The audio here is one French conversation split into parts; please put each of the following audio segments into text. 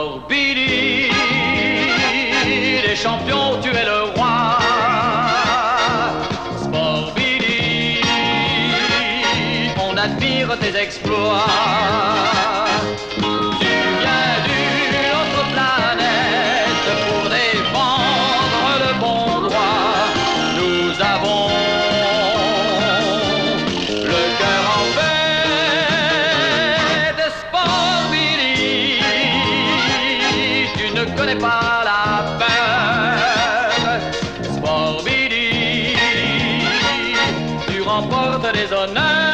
Sport Billy, les champions, tu es le roi. Sport Billy, on admire tes exploits. Tu viens d'une autre planète pour défendre le bon droit. Nous avons le cœur en fête. Sport Billy, tu ne connais pas la peur. Sport Billy, tu remportes des honneurs.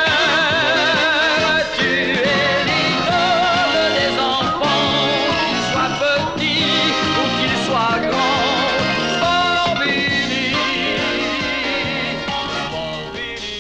Tu es l'idole des enfants, qu'ils soient petits ou qu'ils soient grands. Sport Billy, Sport Billy.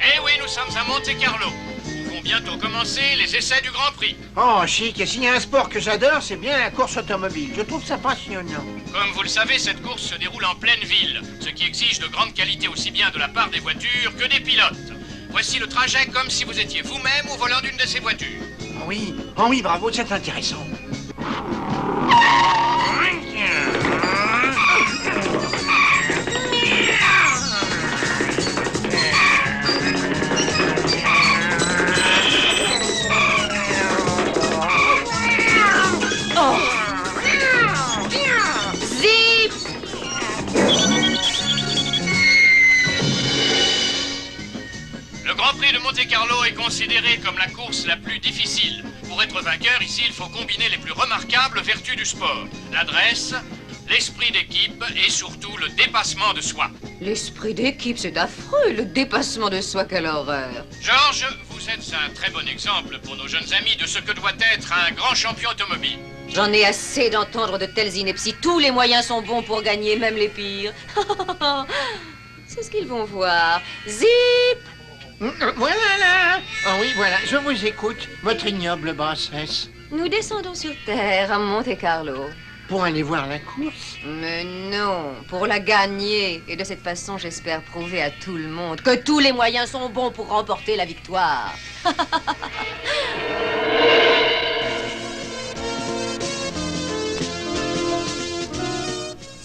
Eh oui, nous sommes à Monte-Carlo. Nous vont bientôt commencer les essais du Grand Prix. Oh, chic, et s'il y a un sport que j'adore, c'est bien la course automobile. Je trouve ça passionnant. Comme vous le savez, cette course se déroule en pleine ville, ce qui exige de grandes qualités aussi bien de la part des voitures que des pilotes. Voici le trajet comme si vous étiez vous-même au volant d'une de ces voitures. Oh oui, bravo, c'est intéressant. Zip! Le Grand Prix de Monte-Carlo est considéré comme la course la plus difficile. Pour être vainqueur, ici, il faut combiner les plus remarquables vertus du sport. L'adresse, l'esprit d'équipe et surtout le dépassement de soi. L'esprit d'équipe, c'est affreux. Le dépassement de soi, quelle horreur. Georges, vous êtes un très bon exemple pour nos jeunes amis de ce que doit être un grand champion automobile. J'en ai assez d'entendre de telles inepties. Tous les moyens sont bons pour gagner, même les pires. C'est ce qu'ils vont voir. Zip! Voilà là. Oh oui, voilà, je vous écoute, votre ignoble bassesse. Nous descendons sur Terre, à Monte-Carlo. Pour aller voir la course. Mais non, pour la gagner. Et de cette façon, j'espère prouver à tout le monde que tous les moyens sont bons pour remporter la victoire.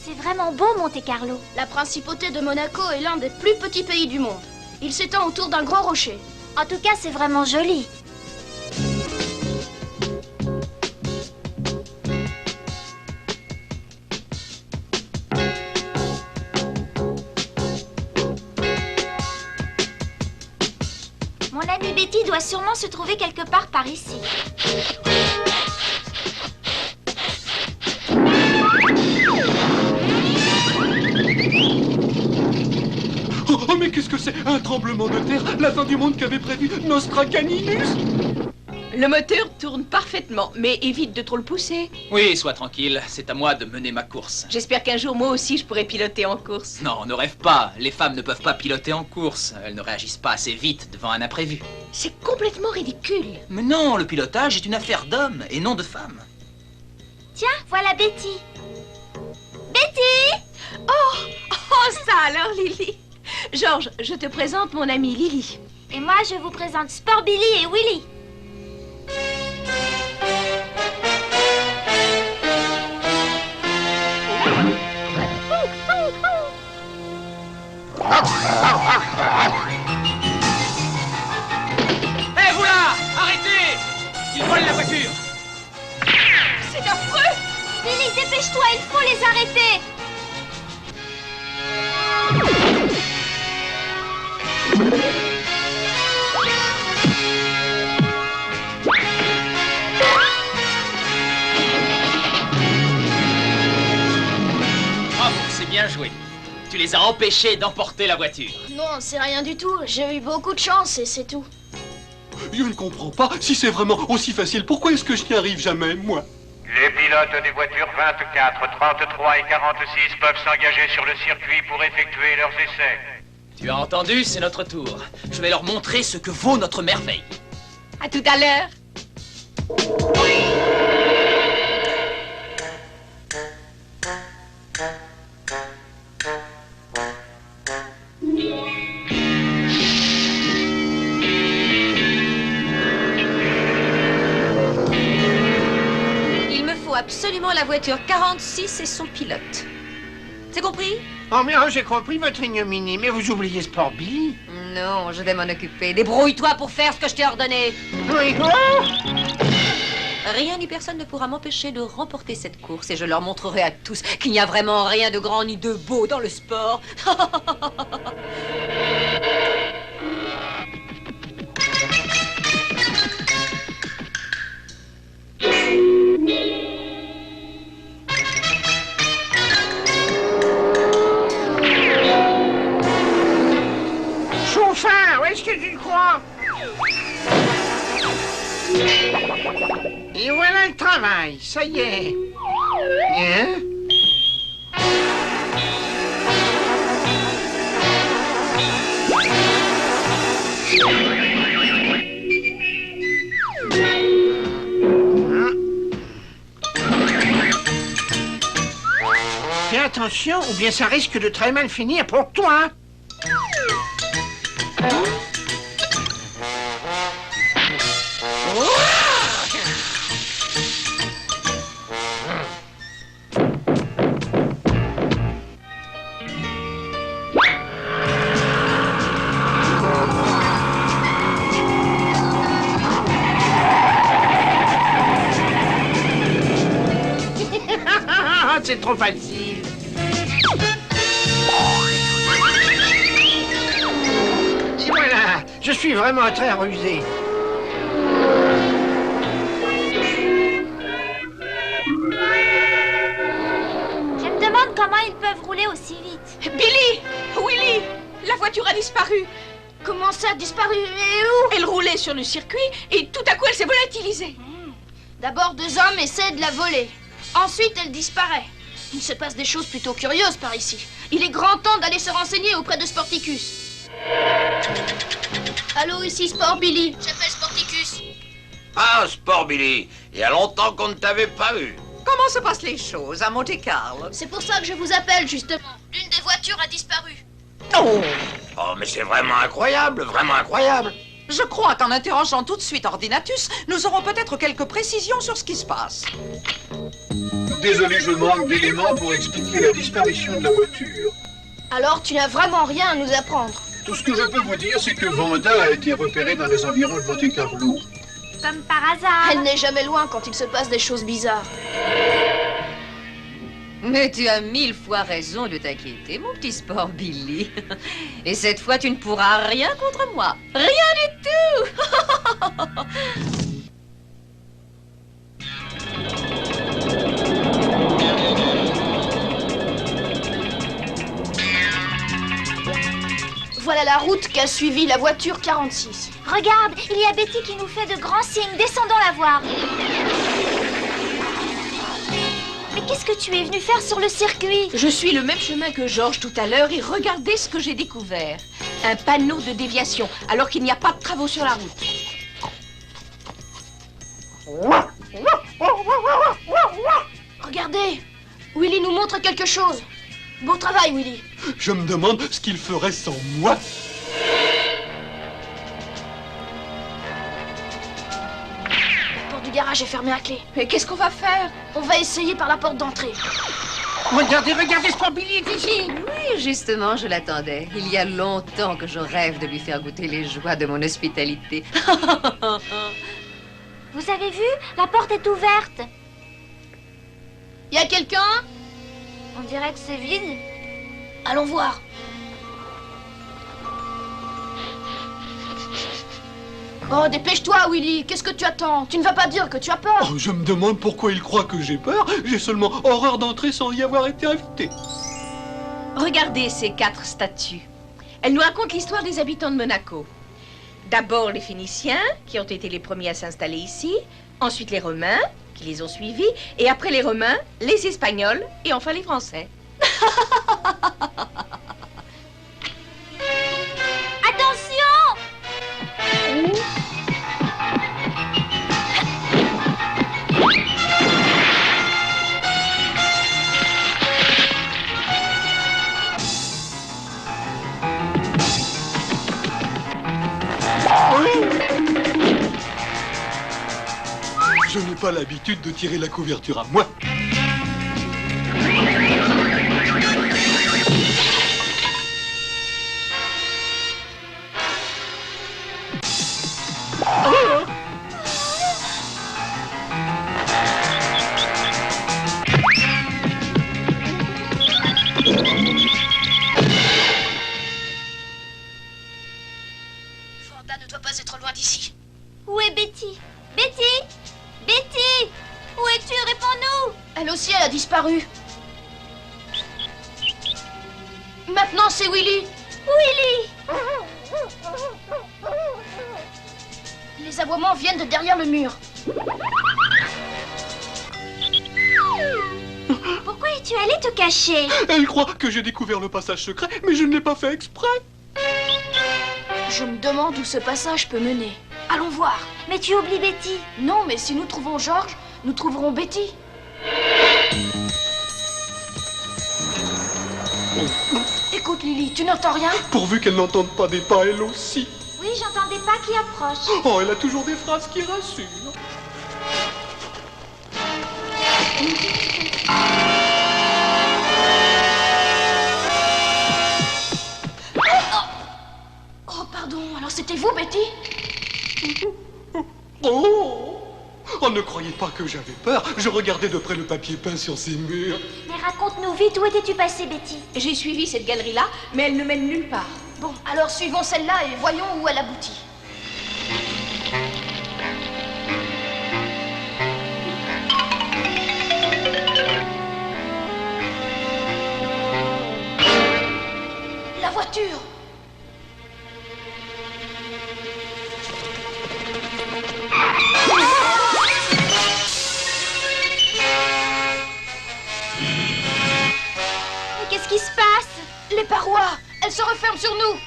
C'est vraiment beau, Monte-Carlo. La principauté de Monaco est l'un des plus petits pays du monde. Il s'étend autour d'un grand rocher. En tout cas, c'est vraiment joli. Mon amie Betty doit sûrement se trouver quelque part par ici. Oh, mais qu'est-ce que c'est? Un tremblement de terre? La fin du monde qu'avait prévu Nostra Caninus? Le moteur tourne parfaitement, mais évite de trop le pousser. Oui, sois tranquille, c'est à moi de mener ma course. J'espère qu'un jour, moi aussi, je pourrai piloter en course. Non, ne rêve pas, les femmes ne peuvent pas piloter en course. Elles ne réagissent pas assez vite devant un imprévu. C'est complètement ridicule. Mais non, le pilotage est une affaire d'hommes et non de femmes. Tiens, voilà Betty. Betty! Oh, ça alors, Lily. Georges, je te présente mon amie Lily. Et moi, je vous présente Sport Billy et Willy. Hé, vous là! Arrêtez! Ils volent la voiture! C'est affreux! Billy, dépêche-toi, il faut les arrêter. Bravo, c'est bien joué. Tu les as empêchés d'emporter la voiture. Non, c'est rien du tout. J'ai eu beaucoup de chance et c'est tout. Je ne comprends pas. Si c'est vraiment aussi facile, pourquoi est-ce que je n'y arrive jamais, moi? Les pilotes des voitures 24, 33 et 46 peuvent s'engager sur le circuit pour effectuer leurs essais. Tu as entendu, c'est notre tour. Je vais leur montrer ce que vaut notre merveille. À tout à l'heure. absolument la voiture 46 et son pilote. C'est compris? Oh, mais j'ai compris votre ignominie, mais vous oubliez Sport Billy. Non, je vais m'en occuper. Débrouille-toi pour faire ce que je t'ai ordonné. Oui, Rien ni personne ne pourra m'empêcher de remporter cette course et je leur montrerai à tous qu'il n'y a vraiment rien de grand ni de beau dans le sport. Chauffard, où est-ce que tu le crois? Et voilà le travail, ça y est. Hein? Fais attention, ou bien ça risque de très mal finir pour toi. C'est trop facile. Et voilà, je suis vraiment très rusé. Je me demande comment ils peuvent rouler aussi vite. Billy! Willy! La voiture a disparu. Comment ça, disparu? Et où? Elle roulait sur le circuit et tout à coup elle s'est volatilisée. D'abord, 2 hommes essaient de la voler. Ensuite, elle disparaît. Il se passe des choses plutôt curieuses par ici. Il est grand temps d'aller se renseigner auprès de Sporticus. Allô, ici Sport Billy. J'appelle Sporticus. Ah, Sport Billy, il y a longtemps qu'on ne t'avait pas eu. Comment se passent les choses à Monte-Carlo? C'est pour ça que je vous appelle, justement. L'une des voitures a disparu. Oh, mais c'est vraiment incroyable, vraiment incroyable. Je crois qu'en interrogeant tout de suite Ordinatus, nous aurons peut-être quelques précisions sur ce qui se passe. Désolé, je manque d'éléments pour expliquer la disparition de la voiture. Alors, tu n'as vraiment rien à nous apprendre. Tout ce que je peux vous dire, c'est que Vanda a été repérée dans les environs de Monte-Carlo. Comme par hasard. Elle n'est jamais loin quand il se passe des choses bizarres. Mais tu as 1000 fois raison de t'inquiéter, mon petit Sport Billy. Et cette fois, tu ne pourras rien contre moi. Rien du tout. Voilà la route qu'a suivie la voiture 46. Regarde, il y a Betty qui nous fait de grands signes. Descendons la voir. Mais qu'est-ce que tu es venu faire sur le circuit? Je suis le même chemin que Georges tout à l'heure et regardez ce que j'ai découvert. Un panneau de déviation, alors qu'il n'y a pas de travaux sur la route. Regardez, Willy nous montre quelque chose. Bon travail, Willy. Je me demande ce qu'il ferait sans moi. La porte du garage est fermée à clé. Mais qu'est-ce qu'on va faire? On va essayer par la porte d'entrée. Regardez, regardez, Sport Billy est ici. Oui, justement, je l'attendais. Il y a longtemps que je rêve de lui faire goûter les joies de mon hospitalité. Vous avez vu? La porte est ouverte. Y a quelqu'un? On dirait que c'est vide. Allons voir. Oh, dépêche-toi, Willy. Qu'est-ce que tu attends? Tu ne vas pas dire que tu as peur? Oh, je me demande pourquoi il croit que j'ai peur. J'ai seulement horreur d'entrer sans y avoir été invité. Regardez ces 4 statues. Elles nous racontent l'histoire des habitants de Monaco. D'abord les Phéniciens, qui ont été les premiers à s'installer ici. Ensuite les Romains, qui les ont suivis. Et après les Romains, les Espagnols. Et enfin les Français. Attention! Je n'ai pas l'habitude de tirer la couverture à moi. Vanda ne doit pas être loin d'ici. Où est Betty? Betty? Betty? Où es-tu? Réponds-nous! Elle aussi, elle a disparu. Maintenant, c'est Willy. Willy! Les aboiements viennent de derrière le mur. Pourquoi es-tu allé te cacher? Elle croit que j'ai découvert le passage secret, mais je ne l'ai pas fait exprès. Je me demande où ce passage peut mener. Allons voir. Mais tu oublies Betty. Non, mais si nous trouvons Georges, nous trouverons Betty. Écoute, Lily, tu n'entends rien? Pourvu qu'elle n'entende pas des pas, elle aussi. Oui, j'entends des pas qui approchent. Oh, elle a toujours des phrases qui rassurent. Oh, pardon, alors c'était vous, Betty? Oh, ne croyez pas que j'avais peur. Je regardais de près le papier peint sur ces murs. Mais raconte-nous vite, où étais-tu passée, Betty? J'ai suivi cette galerie-là, mais elle ne mène nulle part. Bon, alors suivons celle-là et voyons où elle aboutit. La voiture! Mais qu'est-ce qui se passe? Les parois! Elles se referment sur nous!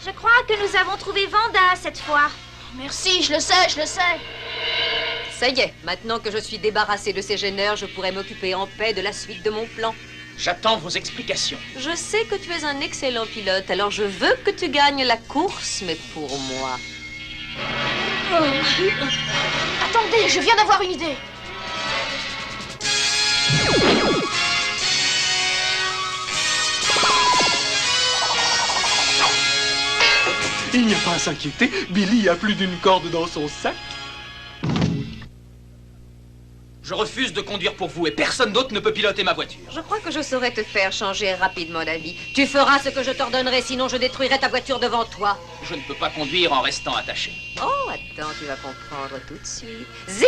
Je crois que nous avons trouvé Vanda cette fois. Merci, je le sais, je le sais. Ça y est, maintenant que je suis débarrassée de ces gêneurs, je pourrai m'occuper en paix de la suite de mon plan. J'attends vos explications. Je sais que tu es un excellent pilote, alors je veux que tu gagnes la course, mais pour moi. Attendez, je viens d'avoir une idée. Il n'y a pas à s'inquiéter, Billy a plus d'une corde dans son sac. Je refuse de conduire pour vous et personne d'autre ne peut piloter ma voiture. Je crois que je saurais te faire changer rapidement d'avis. Tu feras ce que je t'ordonnerai, sinon je détruirai ta voiture devant toi. Je ne peux pas conduire en restant attaché. Oh, attends, tu vas comprendre tout de suite. Zip!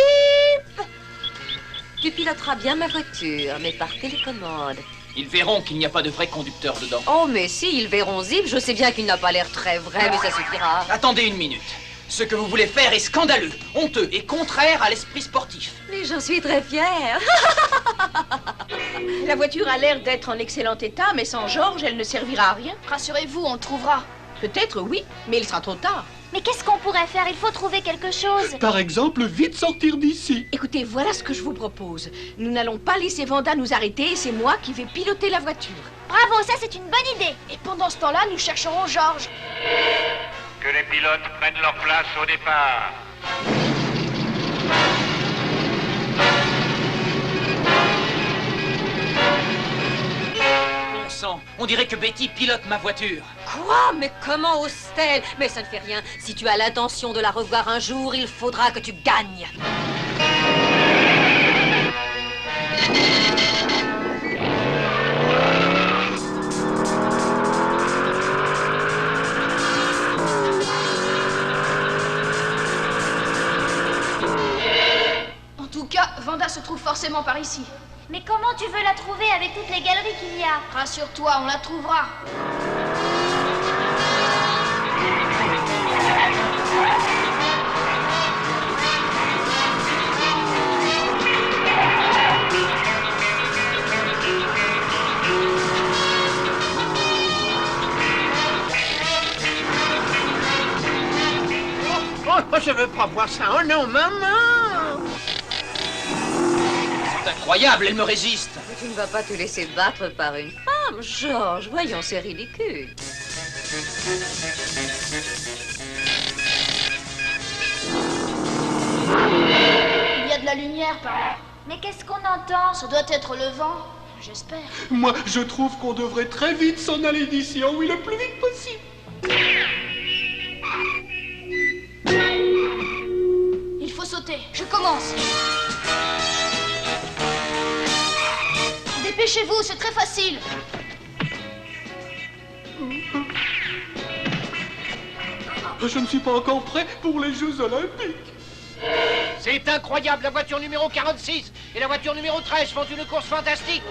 Tu piloteras bien ma voiture, mais par télécommande. Ils verront qu'il n'y a pas de vrai conducteur dedans. Oh, mais si, ils verront Zip. Je sais bien qu'il n'a pas l'air très vrai, mais ça suffira. Attendez une minute. Ce que vous voulez faire est scandaleux, honteux et contraire à l'esprit sportif. Mais j'en suis très fière. La voiture a l'air d'être en excellent état, mais sans Georges, elle ne servira à rien. Rassurez-vous, on le trouvera. Peut-être, oui, mais il sera trop tard. Mais qu'est-ce qu'on pourrait faire? Il faut trouver quelque chose. Par exemple, vite sortir d'ici. Écoutez, voilà ce que je vous propose. Nous n'allons pas laisser Vanda nous arrêter et c'est moi qui vais piloter la voiture. Bravo, ça c'est une bonne idée. Et pendant ce temps-là, nous chercherons Georges. Que les pilotes prennent leur place au départ. Bon sang, on dirait que Betty pilote ma voiture. Quoi? Mais comment ose-t-elle? Mais ça ne fait rien. Si tu as l'intention de la revoir un jour, il faudra que tu gagnes. En tout cas, Vanda se trouve forcément par ici. Mais comment tu veux la trouver avec toutes les galeries qu'il y a? Rassure-toi, on la trouvera. Oh, je veux pas voir ça. Oh non, maman! C'est incroyable, elle me résiste. Mais tu ne vas pas te laisser battre par une femme, Georges. Voyons, c'est ridicule. lumière par là. Mais qu'est-ce qu'on entend? Ça doit être le vent, j'espère. Moi, je trouve qu'on devrait très vite s'en aller d'ici, oh oui, le plus vite possible. Il faut sauter, je commence. Dépêchez-vous, c'est très facile. Je ne suis pas encore prêt pour les Jeux Olympiques. C'est incroyable, la voiture numéro 46 et la voiture numéro 13 font une course fantastique.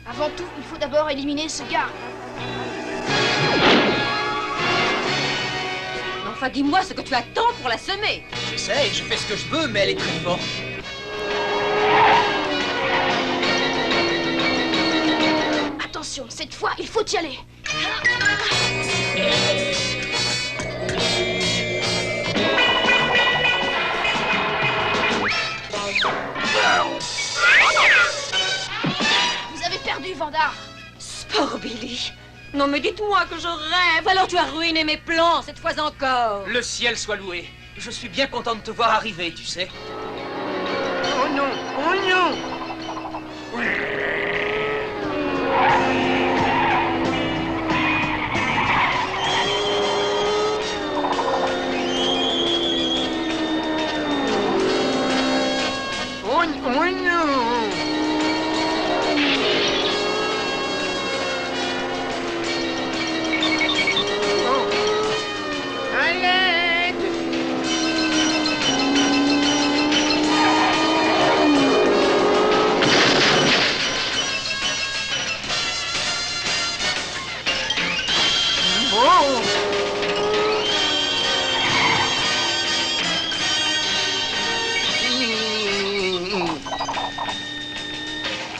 Avant tout, il faut d'abord éliminer ce gars. Enfin, dis-moi ce que tu attends pour la semer. J'essaie, je fais ce que je veux, mais elle est très forte. Attention, cette fois, il faut y aller. Vous avez perdu, Vandar. Sport Billy. Non mais dites-moi que je rêve, alors tu as ruiné mes plans, cette fois encore. Le ciel soit loué. Je suis bien content de te voir arriver, tu sais. Oh non, oh non. Oh non.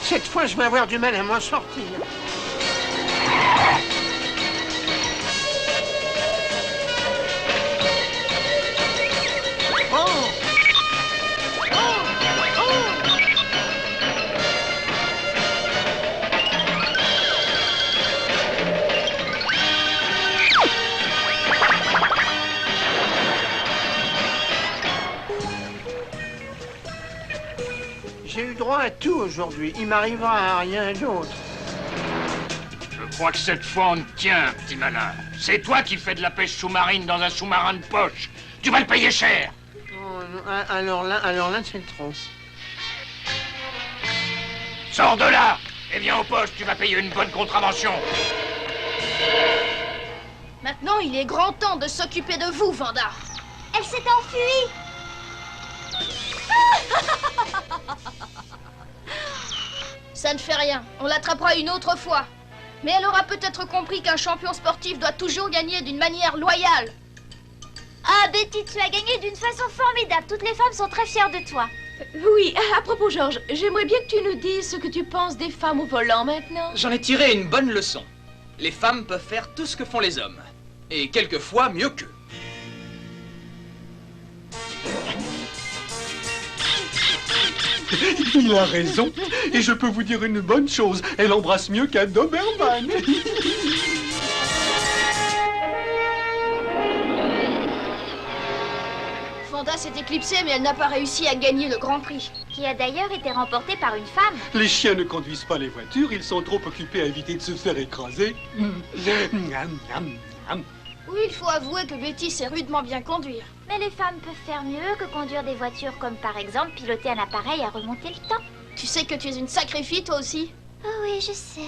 Cette fois, je vais avoir du mal à m'en sortir. J'ai eu droit à tout aujourd'hui. Il m'arrivera à rien d'autre. Je crois que cette fois on te tient, petit malin. C'est toi qui fais de la pêche sous-marine dans un sous-marin de poche. Tu vas le payer cher. Oh, non, alors là, c'est trop. Sors de là et viens au poste, tu vas payer une bonne contravention. Maintenant, il est grand temps de s'occuper de vous, Vandar. Elle s'est enfuie. Ça ne fait rien, on l'attrapera une autre fois. Mais elle aura peut-être compris qu'un champion sportif doit toujours gagner d'une manière loyale. Ah, Betty, tu as gagné d'une façon formidable. Toutes les femmes sont très fières de toi. Oui, à propos, Georges, j'aimerais bien que tu nous dises ce que tu penses des femmes au volant maintenant. J'en ai tiré une bonne leçon. Les femmes peuvent faire tout ce que font les hommes. Et quelquefois mieux qu'eux. Il a raison. Et je peux vous dire une bonne chose. Elle embrasse mieux qu'un Doberman. Vanda s'est éclipsée, mais elle n'a pas réussi à gagner le Grand Prix. Qui a d'ailleurs été remporté par une femme. Les chiens ne conduisent pas les voitures. Ils sont trop occupés à éviter de se faire écraser. Oui, il faut avouer que Betty sait rudement bien conduire. Mais les femmes peuvent faire mieux que conduire des voitures, comme par exemple piloter un appareil à remonter le temps. Tu sais que tu es une sacrée fille, toi aussi? Oh oui, je sais.